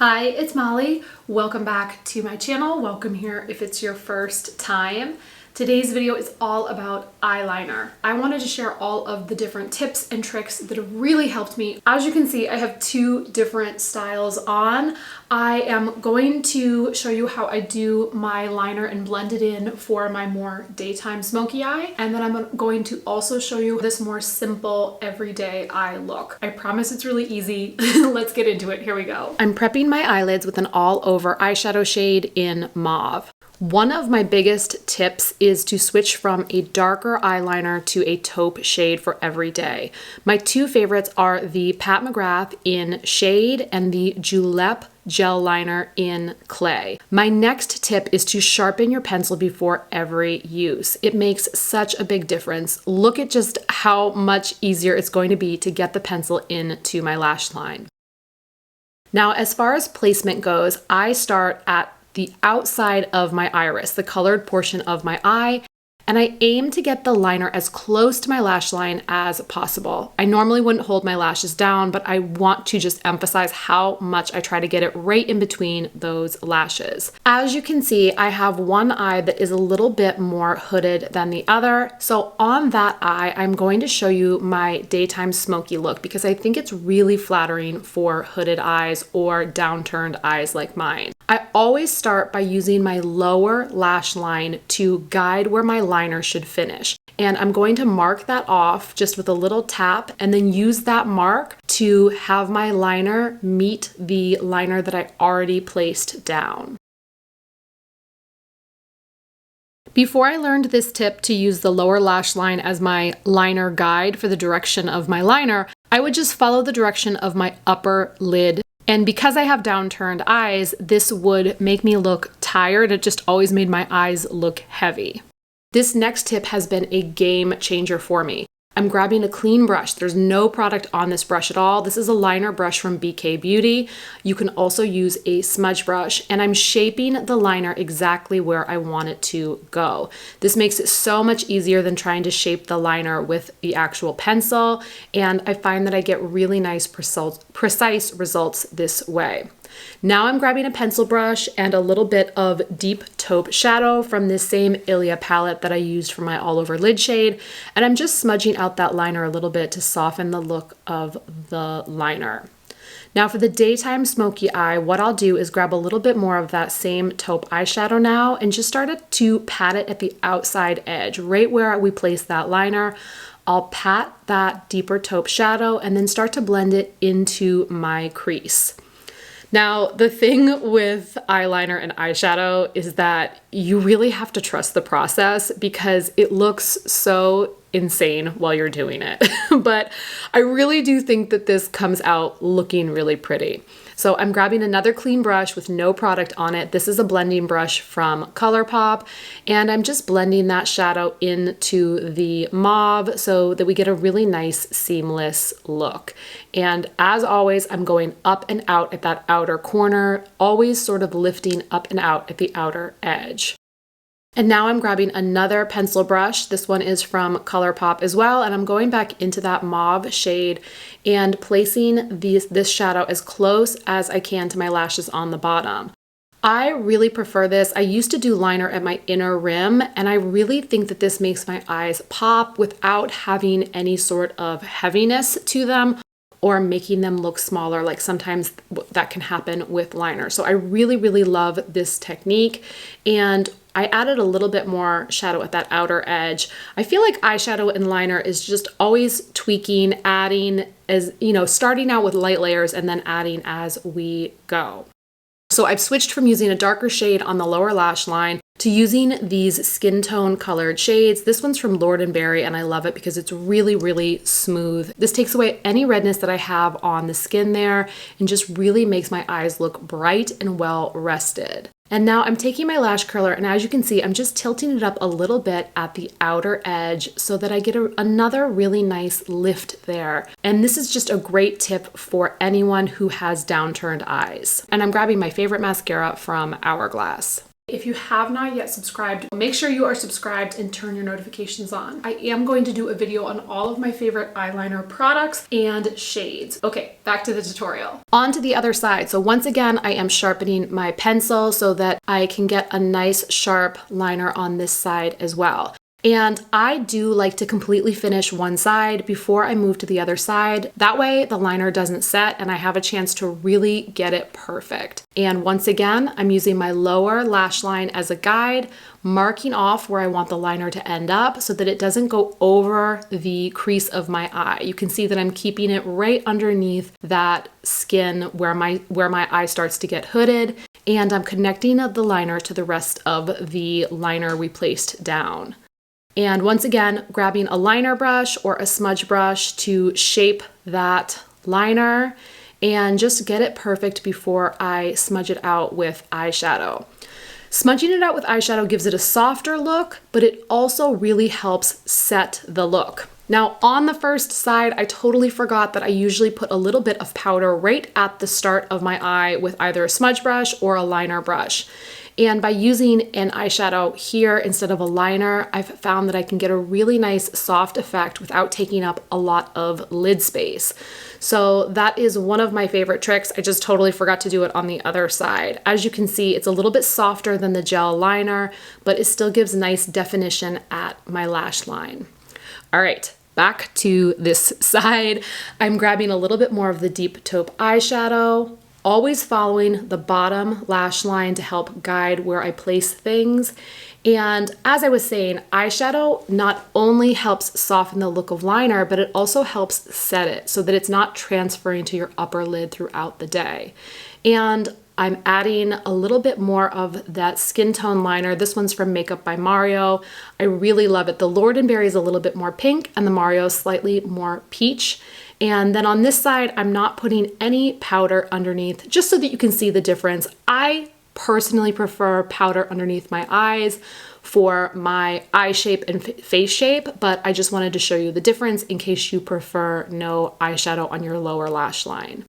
Hi, it's Molly. Welcome back to my channel. Welcome here if it's your first time. Today's video is all about eyeliner. I wanted to share all of the different tips and tricks that have really helped me. As you can see, I have two different styles on. I am going to show you how I do my liner and blend it in for my more daytime smoky eye. And then I'm going to also show you this more simple everyday eye look. I promise it's really easy. Let's get into it. Here we go. I'm prepping my eyelids with an all over eyeshadow shade in mauve. One of my biggest tips is to switch from a darker eyeliner to a taupe shade for every day. My two favorites are the Pat McGrath in Shade and the Julep Gel Liner in Clay. My next tip is to sharpen your pencil before every use. It makes such a big difference. Look at just how much easier it's going to be to get the pencil into my lash line. Now, as far as placement goes, I start at the outside of my iris, the colored portion of my eye, and I aim to get the liner as close to my lash line as possible. I normally wouldn't hold my lashes down, but I want to just emphasize how much I try to get it right in between those lashes. As you can see, I have one eye that is a little bit more hooded than the other. So on that eye, I'm going to show you my daytime smoky look because I think it's really flattering for hooded eyes or downturned eyes like mine. I always start by using my lower lash line to guide where my liner should finish. And I'm going to mark that off just with a little tap and then use that mark to have my liner meet the liner that I already placed down. Before I learned this tip to use the lower lash line as my liner guide for the direction of my liner, I would just follow the direction of my upper lid. And because I have downturned eyes, this would make me look tired. It just always made my eyes look heavy. This next tip has been a game changer for me. I'm grabbing a clean brush. There's no product on this brush at all. This is a liner brush from BK Beauty. You can also use a smudge brush, and I'm shaping the liner exactly where I want it to go. This makes it so much easier than trying to shape the liner with the actual pencil, and I find that I get really nice, precise results this way. Now I'm grabbing a pencil brush and a little bit of deep taupe shadow from this same Ilia palette that I used for my all over lid shade, and I'm just smudging out that liner a little bit to soften the look of the liner. Now for the daytime smoky eye, what I'll do is grab a little bit more of that same taupe eyeshadow now and just start to pat it at the outside edge, right where we place that liner. I'll pat that deeper taupe shadow and then start to blend it into my crease. Now, the thing with eyeliner and eyeshadow is that you really have to trust the process because it looks so insane while you're doing it. But I really do think that this comes out looking really pretty. So I'm grabbing another clean brush with no product on it. This is a blending brush from ColourPop, and I'm just blending that shadow into the mauve so that we get a really nice seamless look. And as always, I'm going up and out at that outer corner, always sort of lifting up and out at the outer edge. And now I'm grabbing another pencil brush. This one is from ColourPop as well, and I'm going back into that mauve shade and placing this shadow as close as I can to my lashes on the bottom. I really prefer this. I used to do liner at my inner rim, and I really think that this makes my eyes pop without having any sort of heaviness to them or making them look smaller, like sometimes that can happen with liner. So I really, really love this technique, and I added a little bit more shadow at that outer edge. I feel like eyeshadow and liner is just always tweaking, adding, as you know, starting out with light layers and then adding as we go. So I've switched from using a darker shade on the lower lash line to using these skin tone colored shades. This one's from Lord & Berry, and I love it because it's really, really smooth. This takes away any redness that I have on the skin there and just really makes my eyes look bright and well rested. And now I'm taking my lash curler, and as you can see, I'm just tilting it up a little bit at the outer edge so that I get another really nice lift there. And this is just a great tip for anyone who has downturned eyes. And I'm grabbing my favorite mascara from Hourglass. If you have not yet subscribed, make sure you are subscribed and turn your notifications on. I am going to do a video on all of my favorite eyeliner products and shades. Okay, back to the tutorial. On to the other side. So once again, I am sharpening my pencil so that I can get a nice sharp liner on this side as well. And I do like to completely finish one side before I move to the other side. That way the liner doesn't set and I have a chance to really get it perfect. And once again, I'm using my lower lash line as a guide, marking off where I want the liner to end up so that it doesn't go over the crease of my eye. You can see that I'm keeping it right underneath that skin where my eye starts to get hooded, and I'm connecting the liner to the rest of the liner we placed down. And once again, grabbing a liner brush or a smudge brush to shape that liner and just get it perfect before I smudge it out with eyeshadow. Smudging it out with eyeshadow gives it a softer look, but it also really helps set the look. Now on the first side, I totally forgot that I usually put a little bit of powder right at the start of my eye with either a smudge brush or a liner brush. And by using an eyeshadow here instead of a liner, I've found that I can get a really nice soft effect without taking up a lot of lid space. So that is one of my favorite tricks. I just totally forgot to do it on the other side. As you can see, it's a little bit softer than the gel liner, but it still gives nice definition at my lash line. All right. Back to this side, I'm grabbing a little bit more of the deep taupe eyeshadow, always following the bottom lash line to help guide where I place things. And as I was saying, eyeshadow not only helps soften the look of liner, but it also helps set it so that it's not transferring to your upper lid throughout the day. And I'm adding a little bit more of that skin tone liner. This one's from Makeup by Mario. I really love it. The Lourdenberry is a little bit more pink and the Mario is slightly more peach. And then on this side, I'm not putting any powder underneath, just so that you can see the difference. I personally prefer powder underneath my eyes for my eye shape and face shape, but I just wanted to show you the difference in case you prefer no eyeshadow on your lower lash line.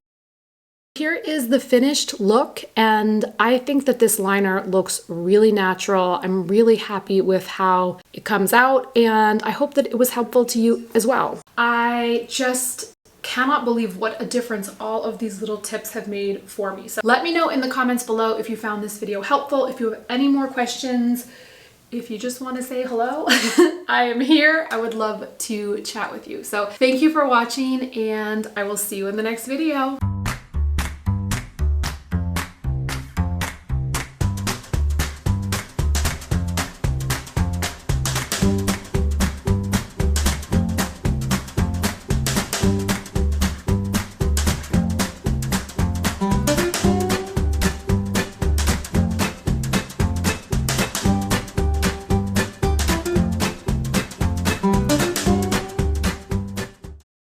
Here is the finished look, and I think that this liner looks really natural. I'm really happy with how it comes out, and I hope that it was helpful to you as well. I just cannot believe what a difference all of these little tips have made for me. So let me know in the comments below if you found this video helpful, if you have any more questions, if you just want to say hello, I am here. I would love to chat with you. So thank you for watching, and I will see you in the next video.